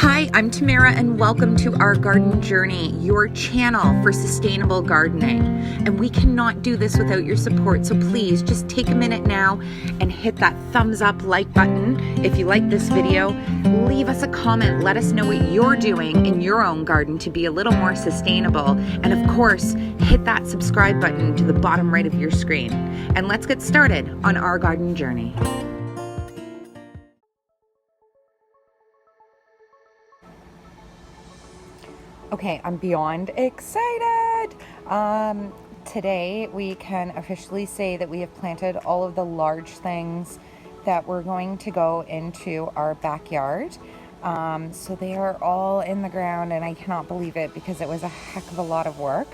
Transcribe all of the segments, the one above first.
Hi, I'm Tamara and welcome to Our Garden Journey, your channel for sustainable gardening. And we cannot do this without your support, so please just take a minute now and hit that thumbs up like button if you like this video. Leave us a comment, let us know what you're doing in your own garden to be a little more sustainable. And of course, hit that subscribe button to the bottom right of your screen. And let's get started on Our Garden Journey. Okay, I'm beyond excited. Today we can officially say that we have planted all of the large things that we're going to go into our backyard. So they are all in the ground and I cannot believe it because it was a heck of a lot of work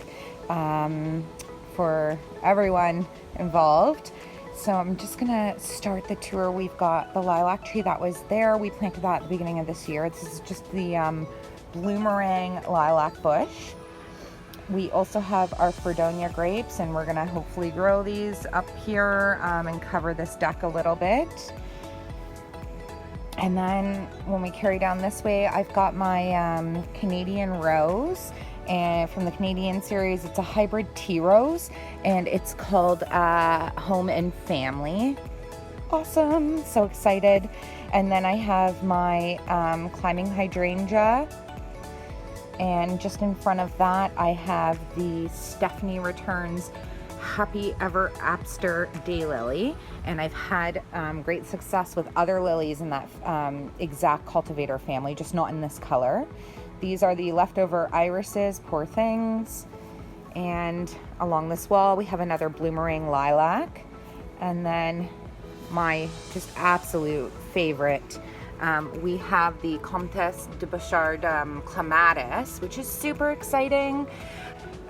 for everyone involved. So I'm just gonna start the tour. We've got the lilac tree that was there. We planted that at the beginning of this year. This is just the bloomerang lilac bush. We also have our Fredonia grapes and we're gonna hopefully grow these up here and cover this deck a little bit. And then when we carry down this way, I've got my Canadian rose, and from the Canadian series, it's a hybrid tea rose and it's called Home and Family. Awesome, so excited. And then I have my climbing hydrangea. And just in front of that, I have the Stephanie Returns Happy Ever After Daylily. And I've had great success with other lilies in that exact cultivator family, just not in this color. These are the leftover irises, poor things. And along this wall, we have another bloomerang lilac. And then my just absolute favorite, we have the Comtesse de Bouchard clematis, which is super exciting.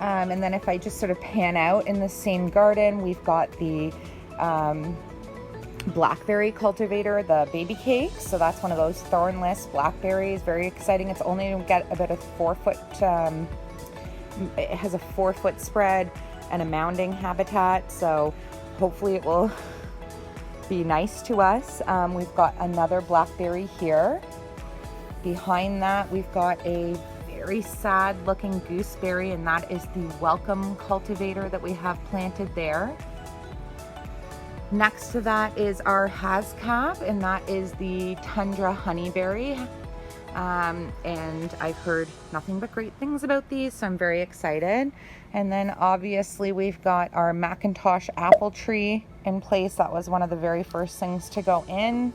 And then if I just sort of pan out in the same garden, we've got the blackberry cultivator, the baby cake. So that's one of those thornless blackberries, very exciting. It's only to get about a 4 foot, it has a 4 foot spread and a mounding habitat. So hopefully it will be nice to us. We've got another blackberry here. Behind that, we've got a very sad looking gooseberry, and that is the welcome cultivator that we have planted there. Next to that is our hascap, and that is the tundra honeyberry. And I've heard nothing but great things about these, so I'm very excited. And then obviously we've got our Macintosh apple tree in place. That was one of the very first things to go in.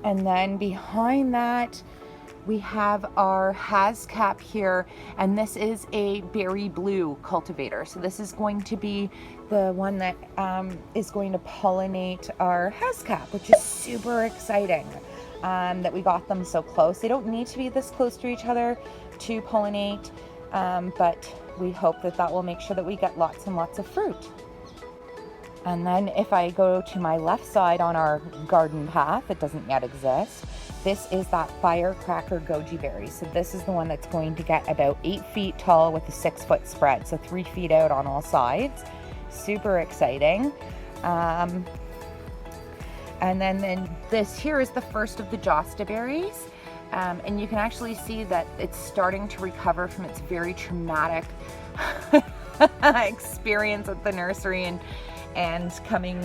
And then behind that, we have our hascap here, and this is a berry blue cultivator. So this is going to be the one that is going to pollinate our hascap, which is super exciting. That we got them so close. They don't need to be this close to each other to pollinate, but we hope that that will make sure that we get lots and lots of fruit. And then if I go to my left side on our garden path that doesn't yet exist, this is that firecracker goji berry. So this is the one that's going to get about 8 feet tall with a 6 foot spread, so 3 feet out on all sides. Super exciting. And then this here is the first of the Josta berries. And you can actually see that it's starting to recover from its very traumatic experience at the nursery and coming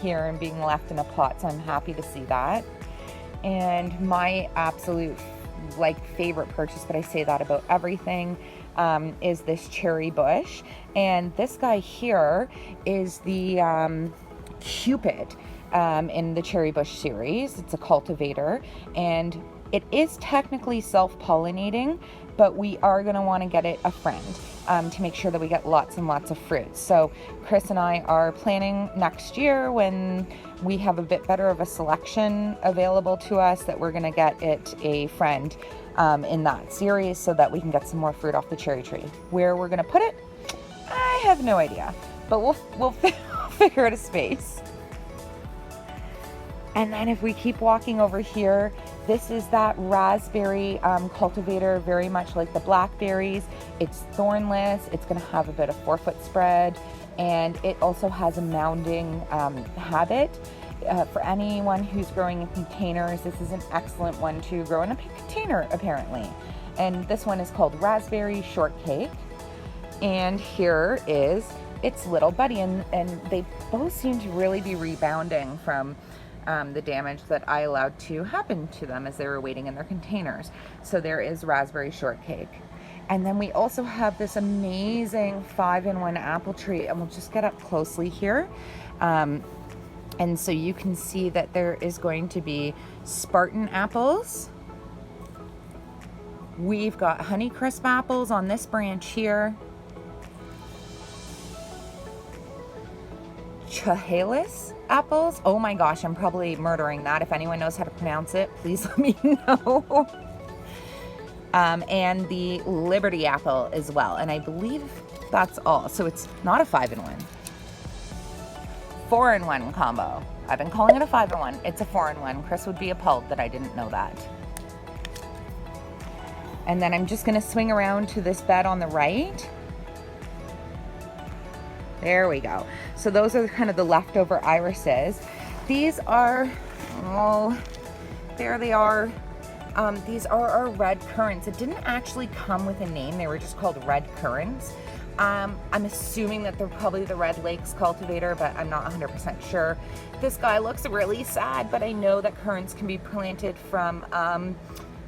here and being left in a pot. So I'm happy to see that. And my absolute favorite purchase, but I say that about everything, is this cherry bush. And this guy here is the Cupid. In the cherry bush series. It's a cultivator and it is technically self-pollinating, but we are going to want to get it a friend to make sure that we get lots and lots of fruit. So Chris and I are planning next year, when we have a bit better of a selection available to us, that we're going to get it a friend in that series so that we can get some more fruit off the cherry tree. Where we're going to put it, I have no idea, but we'll figure out a space. And then if we keep walking over here, this is that raspberry cultivator, very much like the blackberries. It's thornless, it's gonna have about a 4 foot spread, and it also has a mounding habit. for anyone who's growing in containers, this is an excellent one to grow in a container apparently. And this one is called Raspberry Shortcake. And here is its little buddy, and they both seem to really be rebounding from the damage that I allowed to happen to them as they were waiting in their containers. So there is Raspberry Shortcake. And then we also have this amazing 5-in-1 apple tree, and we'll just get up closely here. And so you can see that there is going to be Spartan apples. We've got Honeycrisp apples on this branch here. Chehalis apples. Oh my gosh, I'm probably murdering that. If anyone knows how to pronounce it, please let me know. And the Liberty apple as well. And I believe that's all. So it's not a 5-in-1. 4-in-1 combo. I've been calling it a 5-in-1. It's a 4-in-1. Chris would be appalled that I didn't know that. And then I'm just going to swing around to this bed on the right. There we go. So those are kind of the leftover irises. These are, oh, there they are. These are our red currants. It didn't actually come with a name. They were just called red currants. I'm assuming that they're probably the Red Lakes cultivator, but I'm not 100% sure. This guy looks really sad, but I know that currants can be planted from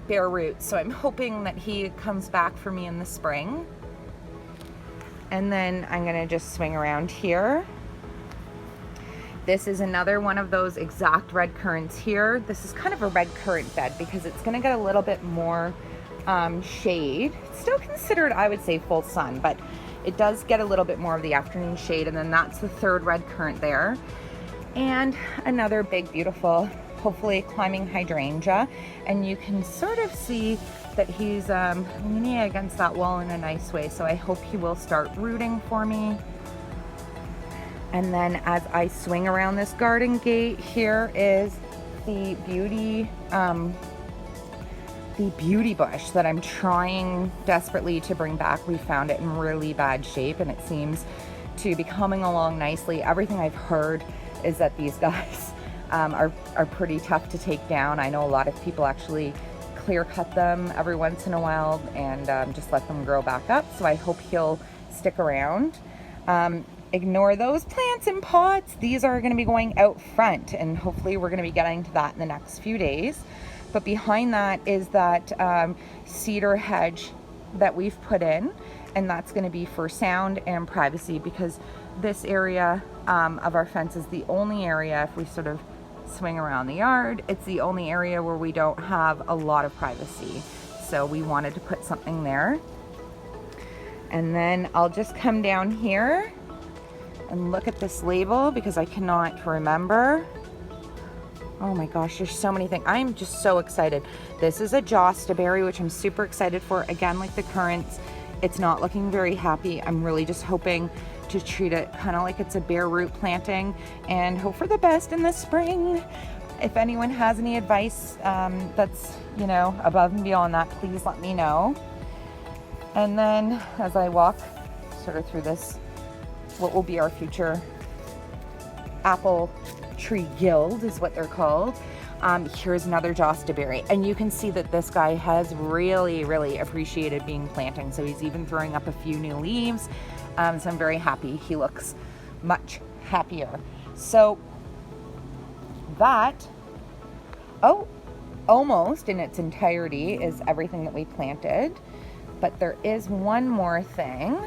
bare roots. So I'm hoping that he comes back for me in the spring. And then I'm gonna just swing around here. This is another one of those exact red currants here. This is kind of a red currant bed because it's gonna get a little bit more shade. It's still considered, I would say, full sun, but it does get a little bit more of the afternoon shade. And then that's the third red currant there. And another big, beautiful, hopefully climbing hydrangea. And you can sort of see that he's leaning against that wall in a nice way. So I hope he will start rooting for me. And then as I swing around this garden gate, here is the beauty bush that I'm trying desperately to bring back. We found it in really bad shape and it seems to be coming along nicely. Everything I've heard is that these guys are pretty tough to take down. I know a lot of people actually clear cut them every once in a while and just let them grow back up. So I hope he'll stick around. Ignore those plants in pots. These are going to be going out front and hopefully we're going to be getting to that in the next few days. But behind that is that cedar hedge that we've put in, and that's going to be for sound and privacy because this area of our fence is the only area, if we sort of swing around the yard, it's the only area where we don't have a lot of privacy. So we wanted to put something there. And then I'll just come down here and look at this label because I cannot remember. Oh my gosh, there's so many things. I'm just so excited. This is a jostaberry, which I'm super excited for. Again, like the currants, it's not looking very happy. I'm really just hoping to treat it kind of like it's a bare root planting and hope for the best in the spring. If anyone has any advice that's, you know, above and beyond that, please let me know. And then as I walk sort of through this, what will be our future apple tree guild is what they're called. Here's another jostaberry, and you can see that this guy has really appreciated being planting. So he's even throwing up a few new leaves. So I'm very happy. He looks much happier. So that, almost in its entirety is everything that we planted. But there is one more thing.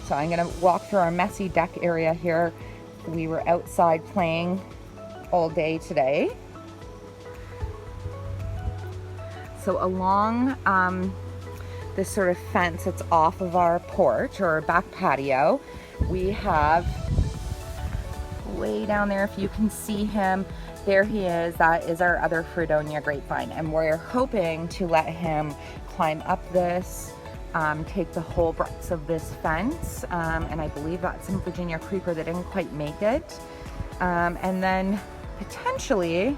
So I'm gonna walk through our messy deck area here. We were outside playing all day today. So along this sort of fence that's off of our porch or our back patio, we have way down there, if you can see him, there he is. That is our other Fredonia grapevine. And we're hoping to let him climb up this, take the whole breadth of this fence, and I believe that's some Virginia creeper that didn't quite make it, and then potentially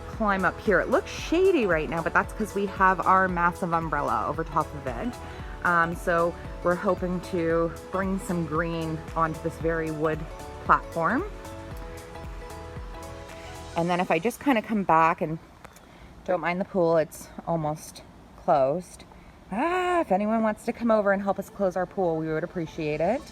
climb up here. It looks shady right now, but that's because we have our massive umbrella over top of it, so we're hoping to bring some green onto this very wood platform. And then if I just kind of come back, and don't mind the pool, it's almost closed. If anyone wants to come over and help us close our pool, we would appreciate it.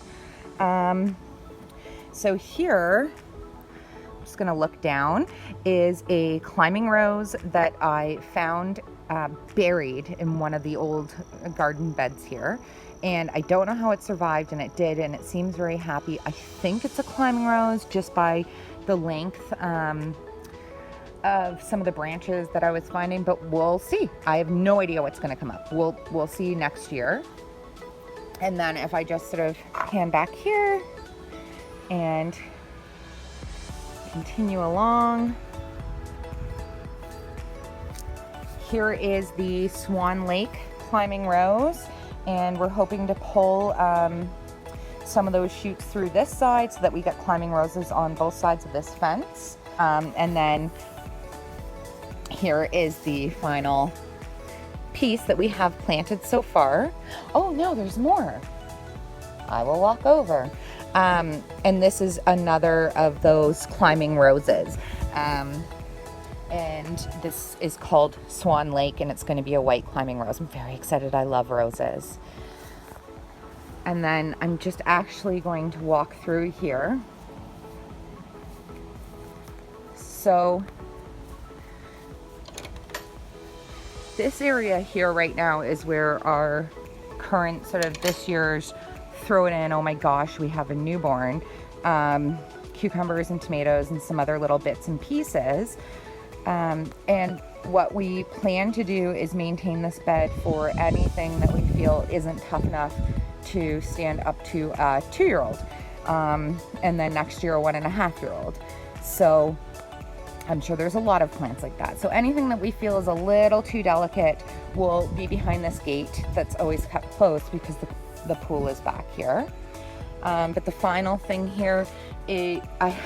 So here, I'm just gonna look down, is a climbing rose that I found buried in one of the old garden beds here. And I don't know how it survived, and it did, and it seems very happy. I think it's a climbing rose just by the length of some of the branches that I was finding, but we'll see. I have no idea what's going to come up. We'll see next year. And then if I just sort of hand back here and continue along, here is the Swan Lake climbing rose, and we're hoping to pull some of those shoots through this side so that we get climbing roses on both sides of this fence. And then here is the final piece that we have planted so far. Oh no, there's more. I will walk over. And this is another of those climbing roses. And this is called Swan Lake, and it's going to be a white climbing rose. I'm very excited. I love roses. And then I'm just actually going to walk through here. So this area here right now is where our current sort of this year's throw it in, oh my gosh, we have a newborn, cucumbers and tomatoes and some other little bits and pieces. And what we plan to do is maintain this bed for anything that we feel isn't tough enough to stand up to a 2-year-old. And then next year, a 1.5-year-old. So I'm sure there's a lot of plants like that. So anything that we feel is a little too delicate will be behind this gate that's always kept closed because the pool is back here. But the final thing here, I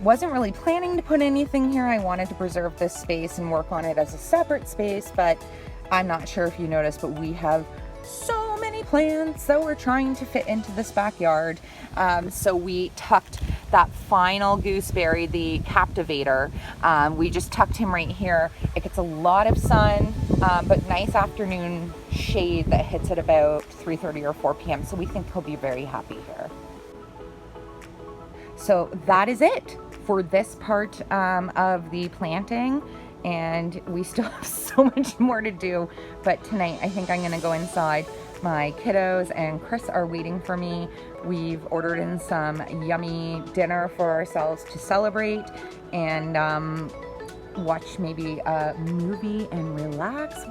wasn't really planning to put anything here. I wanted to preserve this space and work on it as a separate space, but I'm not sure if you noticed, but we have so many plants that we're trying to fit into this backyard. So we tucked that final gooseberry, the captivator. We just tucked him right here. It gets a lot of sun, but nice afternoon shade that hits at about 3:30 or 4 p.m. So we think he'll be very happy here. So that is it for this part of the planting. And we still have so much more to do, but tonight I think I'm gonna go inside. My kiddos and Chris are waiting for me. We've ordered in some yummy dinner for ourselves to celebrate and watch maybe a movie and relax.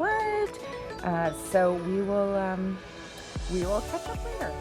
So we will catch up later.